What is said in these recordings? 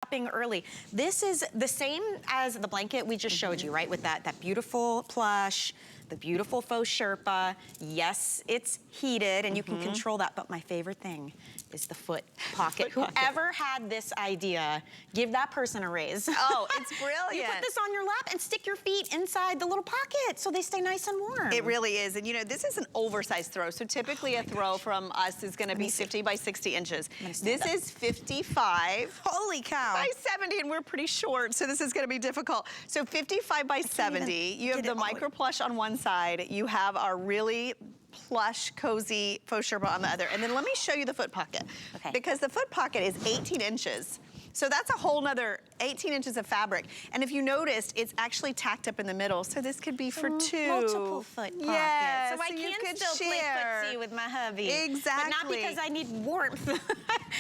shopping early. This is the same as the blanket we just showed you, right? With that beautiful plush, the beautiful faux Sherpa. Yes, it's heated and you can control that, but my favorite thing is the foot pocket. Whoever had this idea, give that person a raise. Oh, it's brilliant. You put this on your lap and stick your feet inside the little pocket so they stay nice and warm. It really is. And you know, this is an oversized throw. So typically a throw from us is gonna be 50 by 60 inches. This is 55. Holy cow. By 70, and we're pretty short, so this is gonna be difficult. So 55 by 70, you have the micro plush on one side, you have our really plush, cozy faux Sherpa on the other. And then let me show you the foot pocket. Okay. Because the foot pocket is 18 inches. So that's a whole nother 18 inches of fabric. And if you noticed, it's actually tacked up in the middle. So this could be for two. Multiple foot pockets. Yeah, so I can still play footsie with my hubby. Exactly. But not because I need warmth.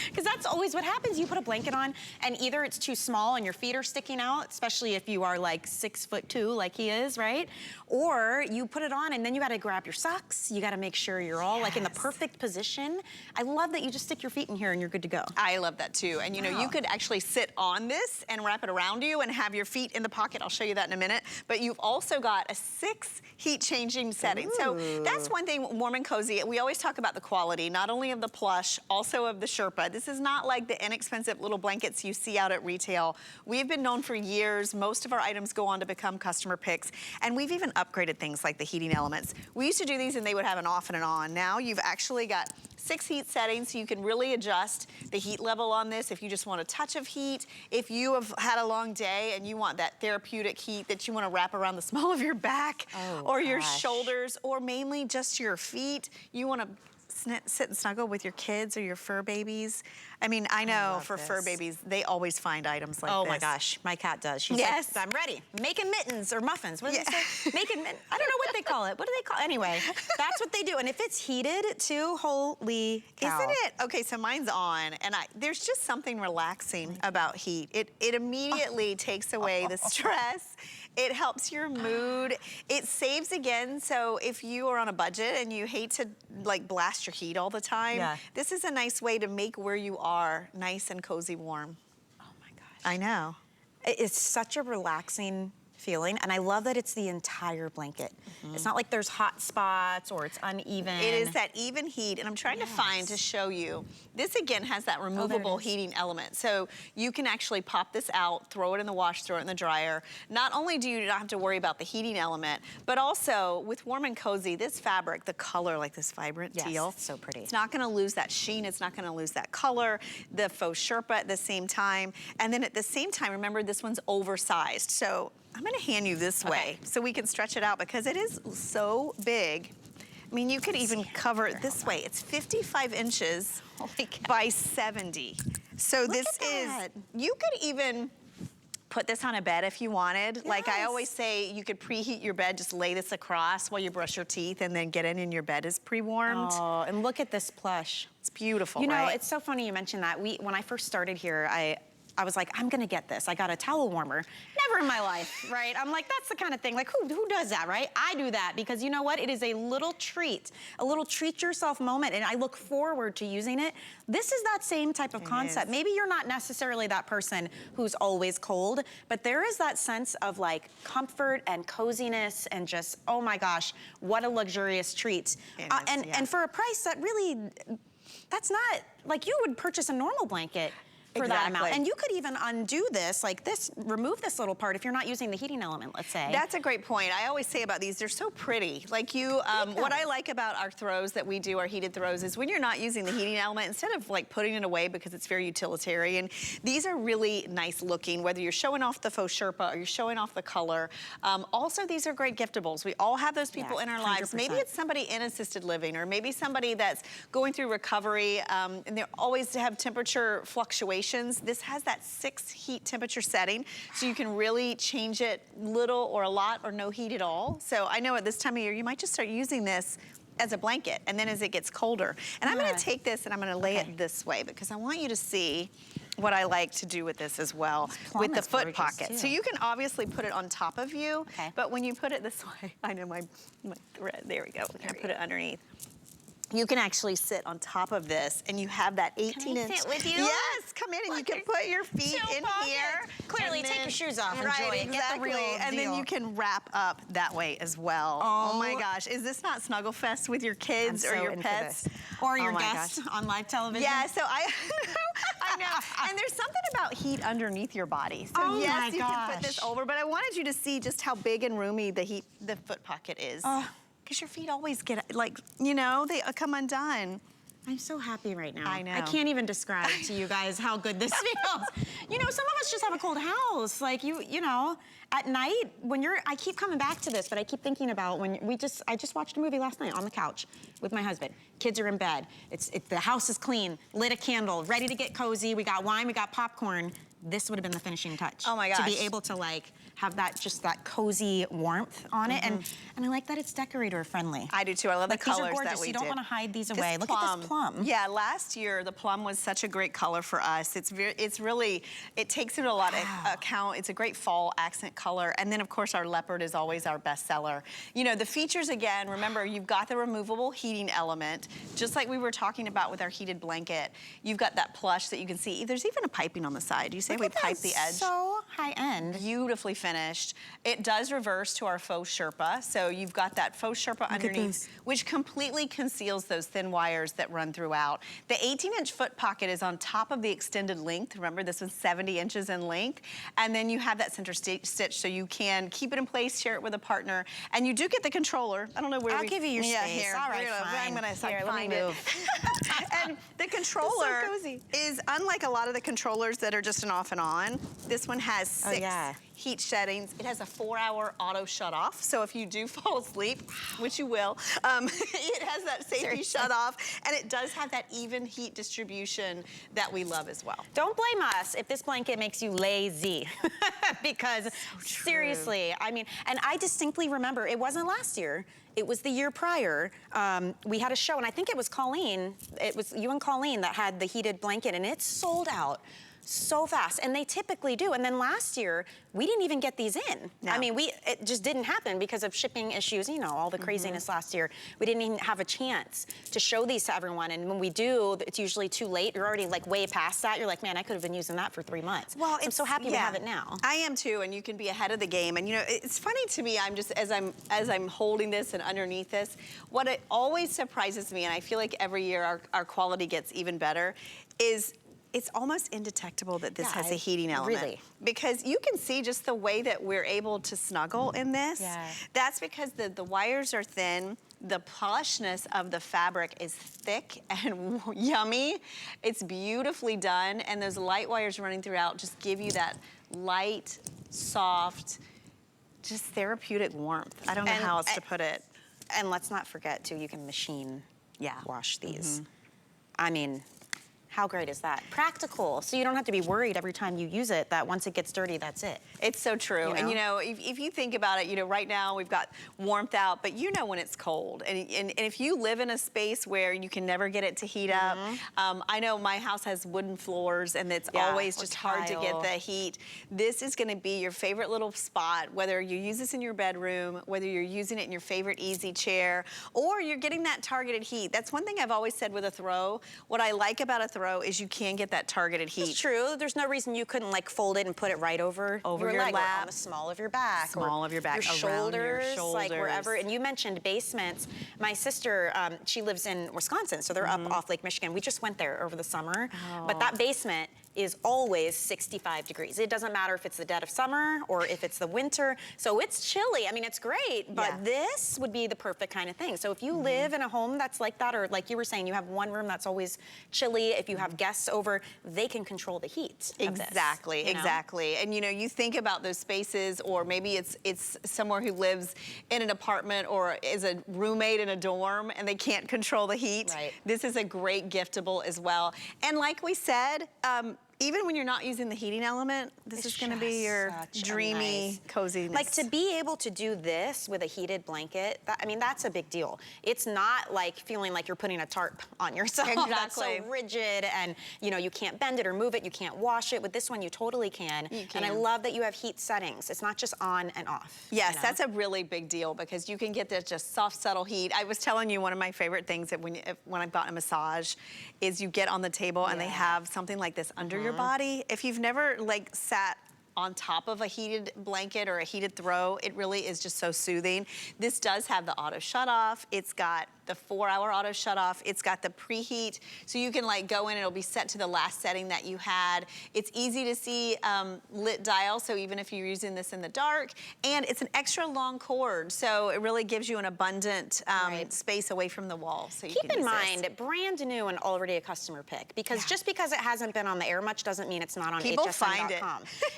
Because that's always what happens. You put a blanket on and either it's too small and your feet are sticking out, especially if you are like 6'2" like he is, right? Or you put it on and then you gotta grab your socks. You gotta make sure you're all like in the perfect position. I love that you just stick your feet in here and you're good to go. I love that too. And you know, you could actually sit on this and wrap it around you and have your feet in the pocket. I'll show you that in a minute. But you've also got a 6 heat changing setting. So that's one thing, warm and cozy. We always talk about the quality, not only of the plush, also of the Sherpa. This is not like the inexpensive little blankets you see out at retail. We've been known for years. Most of our items go on to become customer picks. And we've even upgraded things like the heating elements. We used to do these and they would have an off and an on. Now you've actually got 6 heat settings, so you can really adjust the heat level on this if you just want a touch of heat. If you have had a long day and you want that therapeutic heat that you want to wrap around the small of your back or your shoulders, or mainly just your feet, you want to sit and snuggle with your kids or your fur babies. I mean, I know for fur babies, they always find items like this. Oh my gosh, my cat does. She's like, I'm ready. Making mittens or muffins. What do they say? Making mittens. I don't know what they call it. What do they call it? Anyway, that's what they do. And if it's heated too, holy cow. Isn't it? Okay, so mine's on, and there's just something relaxing about heat. It immediately takes away the stress. It helps your mood. It saves again, so if you are on a budget and you hate to like blast your heat all the time, this is a nice way to make where you are nice and cozy warm. Oh my gosh. I know. It's such a relaxing feeling, and I love that it's the entire blanket. It's not like there's hot spots or it's uneven. It is that even heat, and I'm trying to find to show you. This again has that removable heating element, so you can actually pop this out, throw it in the wash, throw it in the dryer. Not only do you not have to worry about the heating element, but also with warm and cozy, this fabric, the color, like this vibrant teal, it's so pretty. It's not gonna lose that sheen, it's not gonna lose that color, the faux Sherpa at the same time, and then at the same time, remember this one's oversized, so I'm gonna hand you this way so we can stretch it out because it is so big. I mean, you could even cover it this way. It's 55 inches by 70. So this is, you could even put this on a bed if you wanted. Like I always say, you could preheat your bed, just lay this across while you brush your teeth and then get in and your bed is pre-warmed. Oh, and look at this plush. It's beautiful, You know, it's so funny you mentioned that. When I first started here, I was like, I'm gonna get this. I got a towel warmer. Never in my life, right? I'm like, that's the kind of thing, like who does that, right? I do that because you know what? It is a little treat yourself moment, and I look forward to using it. This is that same type of concept. Maybe you're not necessarily that person who's always cold, but there is that sense of like comfort and coziness and just, oh my gosh, what a luxurious treat. And for a price that really, that's not, like you would purchase a normal blanket for that amount. And you could even undo this, like this, remove this little part if you're not using the heating element, let's say. That's a great point. I always say about these, they're so pretty. Like you, what I like about our throws that we do, our heated throws, is when you're not using the heating element, instead of like putting it away because it's very utilitarian, these are really nice looking, whether you're showing off the faux Sherpa or you're showing off the color. Also, these are great giftables. We all have those people in our lives. Maybe it's somebody in assisted living, or maybe somebody that's going through recovery, and they always have temperature fluctuations. This has that 6 heat temperature setting, so you can really change it little or a lot or no heat at all. So I know at this time of year, you might just start using this as a blanket, and then as it gets colder. And I'm gonna take this and I'm gonna lay it this way because I want you to see what I like to do with this as well, with the foot pocket. So you can obviously put it on top of you, but when you put it this way, I know my thread, there we go. We're gonna put it underneath. you can actually sit on top of this, and you have that 18-inch. Can I sit with you? Yes, come in and you can put your feet in here. Clearly, take your shoes off, enjoy it, exactly. get the real And deal. then you can wrap up that way as well. Oh my gosh, is this not Snuggle Fest with your kids or your pets? Or your guests on live television? Yeah, so I know. And there's something about heat underneath your body. So yes, you can put this over, but I wanted you to see just how big and roomy the foot pocket is. Because your feet always get, like, you know, they come undone. I'm so happy right now. I know. I can't even describe to you guys how good this feels. You know, some of us just have a cold house. Like, you know, at night, when I keep coming back to this, but I keep thinking about when I just watched a movie last night on the couch with my husband. Kids are in bed. The house is clean, lit a candle, ready to get cozy. We got wine, we got popcorn. This would have been the finishing touch. Oh my gosh. To be able to, like, have that, just that cozy warmth on it. And I like that it's decorator friendly. I do too. I love the colors these are gorgeous. that we You don't did. want to hide these away. Look at this plum. Yeah, last year the plum was such a great color for us. It's really, it takes into a lot of account. It's a great fall accent color. And then of course our leopard is always our best seller. You know, the features again, remember you've got the removable heating element, just like we were talking about with our heated blanket. You've got that plush that you can see. There's even a piping on the side. You say we pipe the edge. So high end. Beautifully finished. It does reverse to our faux Sherpa. So you've got that faux Sherpa underneath, which completely conceals those thin wires that run throughout. The 18-inch foot pocket is on top of the extended length. Remember, this was 70 inches in length. And then you have that center stitch so you can keep it in place, share it with a partner. And you do get the controller. I don't know where I'll give you your space. Here. All right, fine. I'm gonna here, find let me it. move. And the controller is unlike a lot of the controllers that are just an off and on. This one has 6 heat settings. It has a 4-hour auto shut off. So if you do fall asleep, which you will, it has that safety shut off, and it does have that even heat distribution that we love as well. Don't blame us if this blanket makes you lazy, because seriously, I mean, and I distinctly remember, it wasn't last year, it was the year prior. We had a show, and I think it was Colleen, it was you and Colleen that had the heated blanket, and it sold out so fast, and they typically do. And then last year, we didn't even get these in. No. I mean, it just didn't happen because of shipping issues, you know, all the craziness last year. We didn't even have a chance to show these to everyone, and when we do, it's usually too late. You're already like way past that. You're like, man, I could have been using that for 3 months. Well, so I'm so happy we have it now. I am too, and you can be ahead of the game. And you know, it's funny to me, I'm just, as I'm holding this and underneath this, what it always surprises me, and I feel like every year our quality gets even better, is it's almost indetectable that this has a heating element. Really? Because you can see just the way that we're able to snuggle in this. Yeah. That's because the wires are thin. The plushness of the fabric is thick and yummy. It's beautifully done. And those light wires running throughout just give you that light, soft, just therapeutic warmth. I don't know how else to put it. And let's not forget, too, you can machine wash these. I mean, how great is that? Practical, so you don't have to be worried every time you use it that once it gets dirty, that's it. It's so true. You know? And you know, if you think about it, you know, right now we've got warmth out, but you know when it's cold. And if you live in a space where you can never get it to heat up, I know my house has wooden floors and it's always just hard to get the heat. This is gonna be your favorite little spot, whether you use this in your bedroom, whether you're using it in your favorite easy chair, or you're getting that targeted heat. That's one thing I've always said with a throw. What I like about a throw is you can get that targeted heat. It's true. There's no reason you couldn't like fold it and put it right over your leg, lap, on the small of your back, small of your back, your around shoulders, your shoulders, like wherever. And you mentioned basements. My sister, she lives in Wisconsin, so they're up off Lake Michigan. We just went there over the summer, but that basement is always 65 degrees. It doesn't matter if it's the dead of summer or if it's the winter. So it's chilly. I mean, it's great, but this would be the perfect kind of thing. So if you live in a home that's like that, or like you were saying, you have one room that's always chilly, if you have guests over, they can control the heat of this, exactly. And you know, you think about those spaces, or maybe it's someone who lives in an apartment or is a roommate in a dorm and they can't control the heat. Right. This is a great giftable as well. And like we said, even when you're not using the heating element, this is gonna be your dreamy, coziness. Like to be able to do this with a heated blanket, I mean, that's a big deal. It's not like feeling like you're putting a tarp on yourself. Exactly. That's so rigid and you know, you can't bend it or move it, you can't wash it. With this one, you totally can. You can. And I love that you have heat settings. It's not just on and off. Yes, you know? that's a really big deal because you can get this just soft, subtle heat. I was telling you one of my favorite things that when I've gotten a massage is you get on the table and they have something like this under your body. If you've never like sat on top of a heated blanket or a heated throw, it really is just so soothing. This does have the auto shut off. It's got the 4-hour auto shut off. It's got the preheat, so you can like go in, it'll be set to the last setting that you had. It's easy to see lit dial, so even if you're using this in the dark, and it's an extra long cord, so it really gives you an abundant space away from the wall. So you keep in mind, brand new and already a customer pick, because just because it hasn't been on the air much doesn't mean it's not on People HSN.com. find it.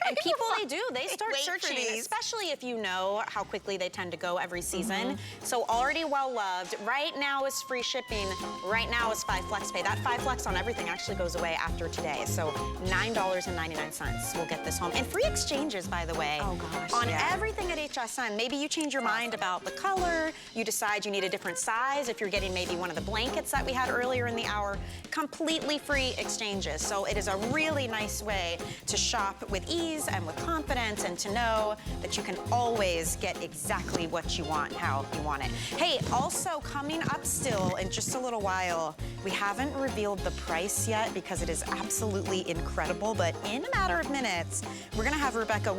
And people, they start searching, especially if you know how quickly they tend to go every season. So already well loved. Right now is free shipping. Right now is 5 flex pay. That 5 flex on everything actually goes away after today. So $9.99 will get this home. And free exchanges, by the way, on everything at HSN. Maybe you change your mind about the color. You decide you need a different size. If you're getting maybe one of the blankets that we had earlier in the hour, completely free exchanges. So it is a really nice way to shop with ease and with confidence and to know that you can always get exactly what you want, how you want it. Hey, also coming up still in just a little while, we haven't revealed the price yet because it is absolutely incredible, but in a matter of minutes, we're gonna have Rebecca